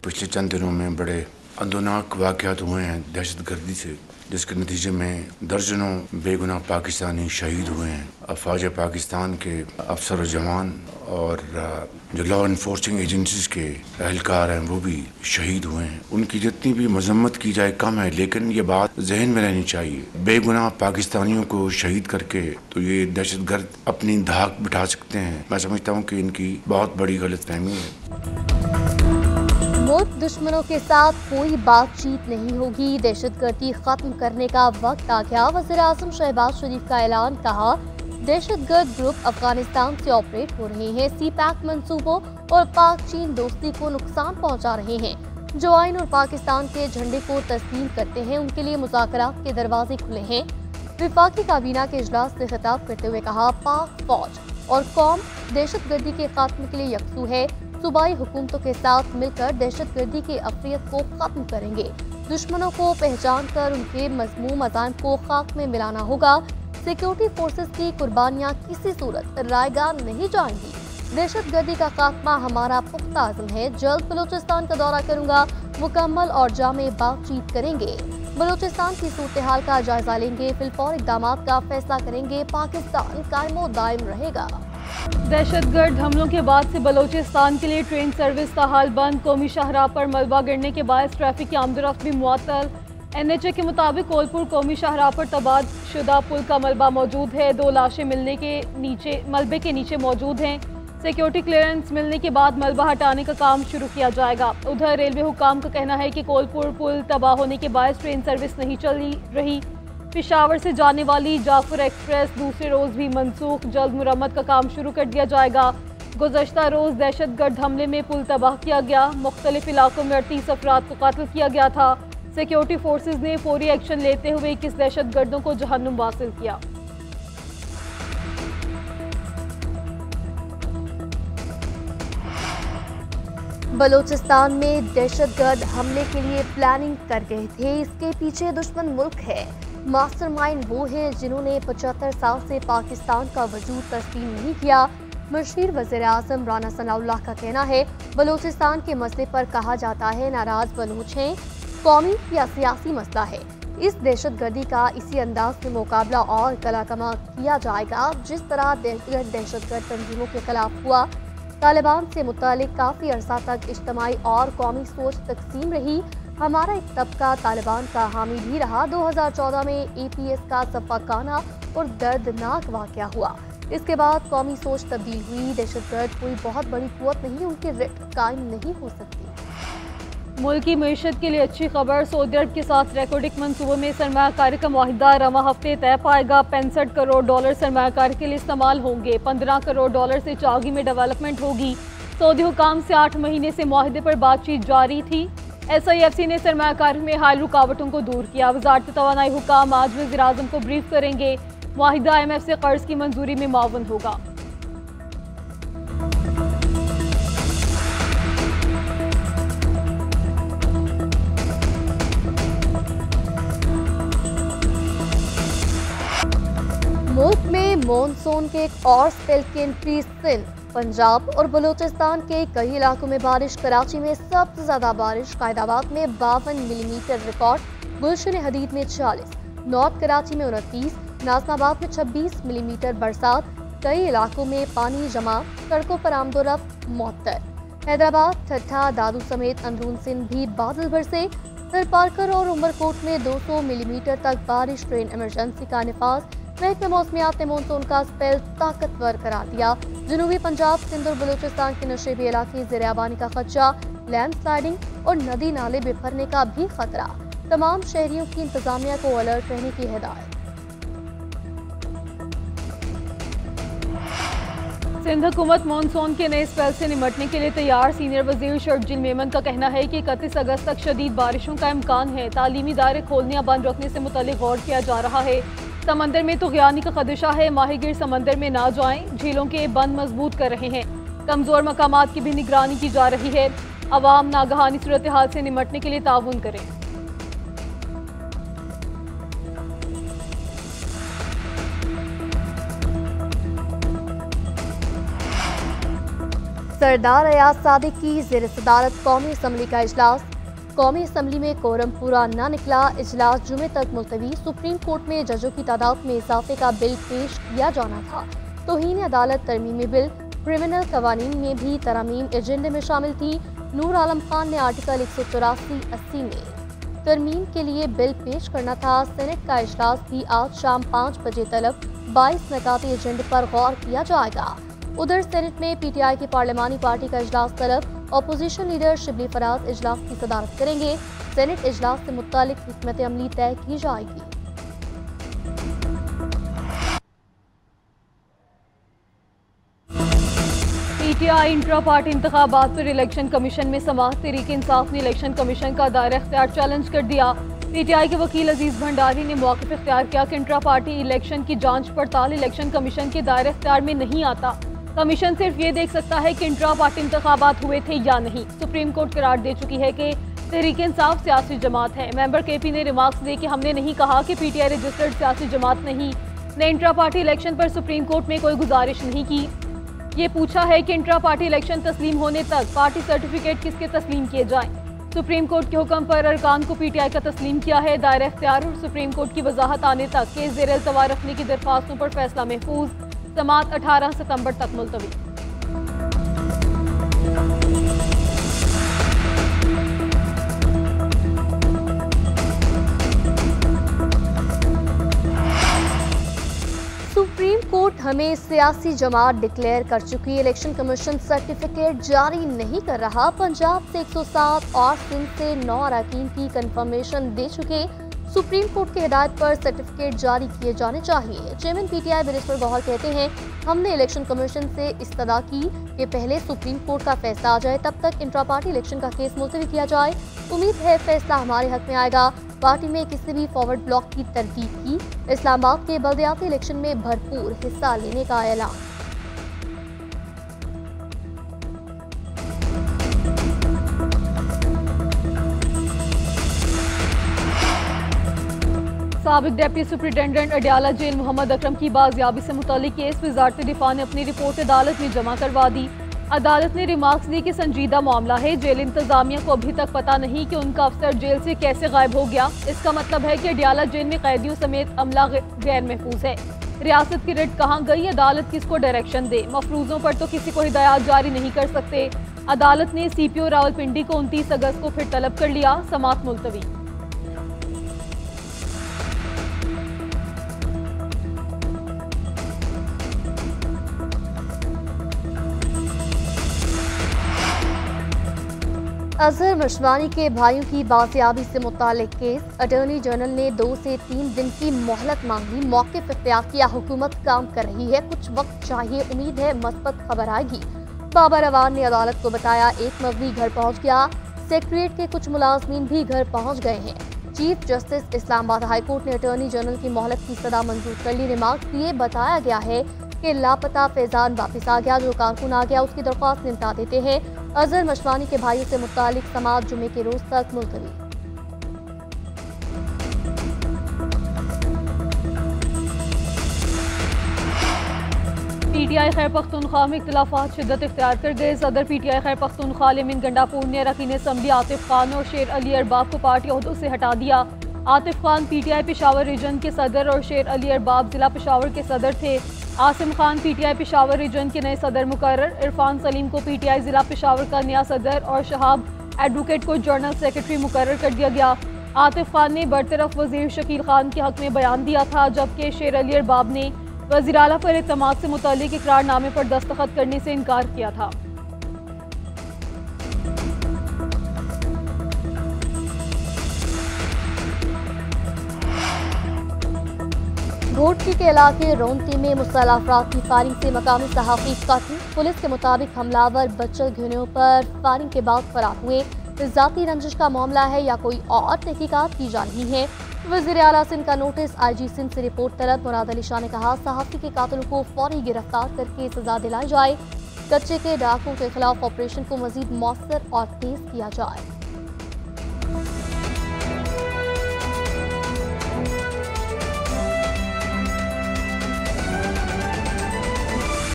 पिछले चंद दिनों में बड़े अंदोनाक वाक़यात हुए हैं दहशतगर्दी से, जिसके नतीजे में दर्जनों बेगुनाह पाकिस्तानी शहीद हुए हैं। अफवाज पाकिस्तान के अफसर जवान और जो लॉ इन्फोर्सिंग एजेंसीज़ के एहलकार हैं वो भी शहीद हुए हैं। उनकी जितनी भी मजम्मत की जाए कम है, लेकिन ये बात जहन में रहनी चाहिए, बेगुनाह पाकिस्तानियों को शहीद करके तो ये दहशतगर्द अपनी धाक बिठा सकते हैं। मैं समझता हूँ कि इनकी बहुत बड़ी गलतफहमी है। मुल्क दुश्मनों के साथ कोई बातचीत नहीं होगी, दहशतगर्दी खत्म करने का वक्त आ गया। वज़ीर-ए-आज़म शहबाज शरीफ का ऐलान, कहा दहशतगर्द ग्रुप अफगानिस्तान से ऑपरेट हो रहे हैं, सी पैक मंसूबों और पाक चीन दोस्ती को नुकसान पहुंचा रहे हैं। जो आइन और पाकिस्तान के झंडे को तस्लीम करते हैं उनके लिए मुज़ाकरात के दरवाजे खुले हैं। विफाकी काबीना के इजलास से खिताब करते हुए कहा, पाक फौज और कौम दहशतगर्दी के खात्मे के लिए यकसू है। सूबाई हुकूमतों के साथ मिलकर दहशतगर्दी के अफरियत को खत्म करेंगे। दुश्मनों को पहचान कर उनके मज़मूम अज़ाइम को खाक में मिलाना होगा। सिक्योरिटी फोर्सेस की कुर्बानियां किसी सूरत रायगा नहीं जाएंगी। दहशतगर्दी का खात्मा हमारा पुख्ता अज़्म है। जल्द बलूचिस्तान का दौरा करूंगा, मुकम्मल और जामे बातचीत करेंगे। बलूचिस्तान की सूरत हाल का जायजा लेंगे, फिलफौर इक़दामात का फैसला करेंगे। पाकिस्तान कायमो दायम रहेगा। दहशतगर्द हमलों के बाद से बलूचिस्तान के लिए ट्रेन सर्विस का हाल बंद। कौमी शाहराह पर मलबा गिरने के बाद ट्रैफिक की आमदोरफ्त भी मुअत्तल। NHA के मुताबिक कोलपुर कौमी शाहराह पर तबाद शुदा पुल का मलबा मौजूद है। 2 लाशें मलबे के नीचे मौजूद हैं। सिक्योरिटी क्लियरेंस मिलने के बाद मलबा हटाने का काम शुरू किया जाएगा। उधर रेलवे हुकाम का कहना है कि कोलपुर पुल तबाह होने के बाद ट्रेन सर्विस नहीं चल रही। पेशावर से जाने वाली जाफर एक्सप्रेस दूसरे रोज़ भी मनसूख। जल्द मुरम्मत का काम शुरू कर दिया जाएगा। गुज़श्ता रोज़ दहशतगर्द हमले में पुल तबाह किया गया। मुख्तलिफ इलाकों में 38 अफराद को कत्ल किया गया था। सिक्योरिटी फोर्सेज ने फौरी एक्शन लेते हुए 21 दहशतगर्दों को जहन्नुम वासिल किया। बलूचिस्तान में दहशतगर्द हमले के लिए प्लानिंग कर गए थे। इसके पीछे दुश्मन मुल्क है। मास्टरमाइंड वो हैं जिन्होंने 75 साल से पाकिस्तान का वजूद तस्लीम नहीं किया। मशहूर वज़ीर-ए-आज़म राना सनाउल्लाह का कहना है, बलूचिस्तान के मसले पर कहा जाता है नाराज बलूच हैं, कौमी या सियासी मसला है। इस दहशतगर्दी का इसी अंदाज में मुकाबला और कलाकमा किया जाएगा जिस तरह दहशतगर्द तंजीमों के खिलाफ हुआ। तालिबान से मुतालिक काफ़ी अरसा तक इज्तमाई और कौमी सोच तकसीम रही। हमारा एक तबका तालिबान का हामी भी रहा। 2014 में APS का सफाकाना और दर्दनाक वाक़या हुआ। इसके बाद कौमी सोच तब्दील हुई। दहशतगर्द कोई बहुत बड़ी कुव्वत नहीं, उनकी रिट कायम नहीं हो सकती। मुल्क की मईशत के लिए अच्छी खबर, सऊदी अरब के साथ रेकॉर्डिक मनसूबों में सरमायाकारी का मुआहिदा रवा हफ्ते तय पाएगा। 65 करोड़ डॉलर सरमायाकारी के लिए इस्तेमाल होंगे। 15 करोड़ डॉलर से चागी में डेवलपमेंट होगी। सऊदी हुकाम से 8 महीने से मुआहिदे पर बातचीत जारी थी। SIFC ने सरमायाकारी में हाल रुकावटों को दूर किया। वज़ारत तवानाई हुकाम आज वज़ीर-ए-आज़म को ब्रीफ करेंगे। मुआहिदा IMF से कर्ज की मंजूरी में मावन होगा। मुल्क में मॉनसून के एक और स्पेल की एंट्री। सिंध, पंजाब और बलूचिस्तान के कई इलाकों में बारिश। कराची में सबसे ज्यादा बारिश, कायदाबाद में 52 मिलीमीटर रिकॉर्ड, गुलशन हदीद में 40, नॉर्थ कराची में 29, नाजनाबाद में 26 मिलीमीटर बरसात। कई इलाकों में पानी जमा, सड़कों पर आमदोरफ्त मुअत्तल। हैदराबाद, ठट्ठा, दादू समेत अंदरून सिंध भी बादल बरसे। थरपारकर और उमरकोट में 200 मिलीमीटर तक बारिश। ट्रेन इमरजेंसी का निफाज। महकमे मौसमियात ने मानसून का स्पेल ताकतवर करार दिया। जनूबी पंजाब, सिंध और बलूचिस्तान के नशेबी इलाके ज़ेर-ए-आबानी का खदशा, लैंडस्लाइडिंग और नदी नाले बिखरने का भी खतरा। तमाम शहरियों की इंतजामिया को अलर्ट रहने की हिदायत। सिंध हुकूमत मानसून के नए स्पेल से निमटने के लिए तैयार। सीनियर वजीर शरजील मेमन का कहना है कि 31 अगस्त तक शदीद बारिशों का इम्कान है। तालीमी इदारे खोलने या बंद रखने से मुतल्लिक गौर किया जा रहा है। समंदर में तुग़यानी का खदशा है, माहिरगिर समंदर में ना जाएं। झीलों के बंद मजबूत कर रहे हैं। कमजोर मकामात की भी निगरानी की जा रही है। अवाम नागहानी सूरत हाल से निमटने के लिए ताउन करें। सरदार अयाज सादिक की ज़ेर सदारत कौमी असम्बली का इजलास। कौमी असम्बली में कोरम पूरा न निकला, इजलास जुमे तक मुलतवी। सुप्रीम कोर्ट में जजों की तादाद में इजाफे का बिल पेश किया जाना था। तौहीन अदालत तरमीमी बिल, क्रिमिनल कवानीन में भी तरमीम एजेंडे में शामिल थी। नूर आलम खान ने आर्टिकल 184-80 में तरमीम के लिए बिल पेश करना था। सेनेट का इजलास भी आज शाम 5 बजे तलब 22 नकाती एजेंडे पर गौर किया जाएगा। उधर सेनेट में पीटीआई की पार्लिमानी पार्टी का इजलास तलब। अपोजिशन लीडर शिबली फराज इजलास की सदारत करेंगे। सेनेट इजलास से मुतालिक हिकमत अमली तय की जाएगी। पीटीआई इंट्रा पार्टी इंतखाबात पर इलेक्शन कमीशन में समाअत तहरीक इंसाफ ने इलेक्शन कमीशन का दायरा इख्तियार चैलेंज कर दिया। पीटीआई के वकील अजीज भंडारी ने मौक़िफ़ इख्तियार किया कि इंट्रा पार्टी इलेक्शन की जांच पड़ताल इलेक्शन कमीशन के दायरा इख्तियार में नहीं आता। कमीशन सिर्फ ये देख सकता है कि इंट्रा पार्टी इंतखाबात हुए थे या नहीं। सुप्रीम कोर्ट करार दे चुकी है कि तहरीक इंसाफ सियासी जमात है। मेंबर केपी ने रिमार्क्स दिए कि हमने नहीं कहा कि पीटीआई रजिस्टर्ड सियासी जमात नहीं, ने इंट्रा पार्टी इलेक्शन पर सुप्रीम कोर्ट में कोई गुजारिश नहीं की। ये पूछा है कि इंट्रा पार्टी इलेक्शन तस्लीम होने तक पार्टी सर्टिफिकेट किसके तस्लीम किए जाएं। सुप्रीम कोर्ट के हुक्म पर अरकान को पीटीआई का तस्लीम किया है। दायरा इख्तियार और सुप्रीम कोर्ट की वजाहत आने तक केस ज़ेर इल्तवा रखने की दरख्वास्तों पर फैसला महफूज। समाअत 18 सितंबर तक मुलतवी। सुप्रीम कोर्ट हमें सियासी जमात डिक्लेयर कर चुकी। इलेक्शन कमीशन सर्टिफिकेट जारी नहीं कर रहा। पंजाब से 107 और सिंध से 9 अरकान की कंफर्मेशन दे चुके। सुप्रीम कोर्ट की हिदायत पर सर्टिफिकेट जारी किए जाने चाहिए। चेयरमैन पीटीआई बैरिस्टर गौहर कहते हैं, हमने इलेक्शन कमीशन से इस्तदा की कि पहले सुप्रीम कोर्ट का फैसला आ जाए, तब तक इंट्रा पार्टी इलेक्शन का केस मुलतवी किया जाए। उम्मीद है फैसला हमारे हक में आएगा। पार्टी में किसी भी फॉरवर्ड ब्लॉक की तरतीब की। इस्लामाबाद के बल्दियाती इलेक्शन में भरपूर हिस्सा लेने का ऐलान। साबिक deputy superintendent Adiala jail Mohammad Akram की बाजियाबी से मुतालिक केस वजारत दिफा ने अपनी रिपोर्ट अदालत में जमा करवा दी। अदालत ने रिमार्क्स दी कि संजीदा मामला है। जेल इंतजामिया को अभी तक पता नहीं कि उनका अफसर जेल से कैसे गायब हो गया। इसका मतलब है कि अडयाला जेल में कैदियों समेत अमला गैर महफूज है। रियासत की रिट कहाँ गई, अदालत किसको डायरेक्शन दे। मफरूजों पर तो किसी को हिदायत जारी नहीं कर सकते। अदालत ने CPO रावलपिंडी को 29 अगस्त को फिर तलब कर लिया। समाअत मुलतवी। अजहर मशवानी के भाइयों की बाजियाबी से मुतालिक केस। अटॉर्नी जनरल ने 2 से 3 दिन की मोहलत मांगी। मौक़िफ़ इख्तियार किया, हुकूमत काम कर रही है, कुछ वक्त चाहिए, उम्मीद है मस्बत खबर आएगी। बाबर अवान ने अदालत को बताया, एक मजदी घर पहुँच गया। सेक्रेटरीट के कुछ मुलाजमीन भी घर पहुँच गए हैं। Chief justice Islamabad high court ने अटॉर्नी जनरल की मोहलत की सदा मंजूर कर ली। रिमार्क्स दिए, बताया गया है कि लापता फैजान वापस आ गया। जो कारकुन आ गया उसकी दरख्वास्त निपटा देते हैं। अजहर मशवानी के भाइयों से मुतालिक समाअत जुमे के रोज तक मुलतवी। पीटीआई खैर पख्तूनख्वा में इख्तिलाफात शिद्दत इख्तियार कर गए। सदर पीटीआई खैर पख्तूनख्वा लेमिन गंडापुर ने अरकान असम्बली आतिफ खान और शेर अली अरबाब को पार्टी ओहदों से हटा दिया। आतिफ खान पीटीआई पेशावर रीजन के सदर और शेर अली अरबाब जिला पेशावर के सदर थे। आसिम खान पीटीआई पेशावर रीजन के नए सदर मुकर्रर। इरफान सलीम को पीटीआई जिला पेशावर का नया सदर और शहाब एडवोकेट को जनरल सेक्रेटरी मुकर्रर कर दिया गया। आतिफ खान ने बरतरफ वजीर शकील खान के हक में बयान दिया था, जबकि शेर अली अरबाब ने वज़ीर आला पर एतमाद से मुतालिक इकरारनामे पर दस्तखत करने से इनकार किया था। घोटकी के इलाके रोंती में मुसल्लह अफराद की फायरिंग से मकामी सहाफ़ी कत्ल। पुलिस के मुताबिक हमलावर बच्चल घिनों पर फायरिंग के बाद फरार हुए। ज़ाती रंजिश का मामला है या कोई और तहकीकात की जा रही है। वज़ीर आला सिंध का नोटिस। IG सिंध से रिपोर्ट तलब। मुराद अली शाह ने कहा, सहाफ़ी के कातिलों को फौरी गिरफ्तार करके सजा दिलाई जाए। कच्चे के डाकुओं के खिलाफ ऑपरेशन को मजीद मौसर और तेज किया जाए।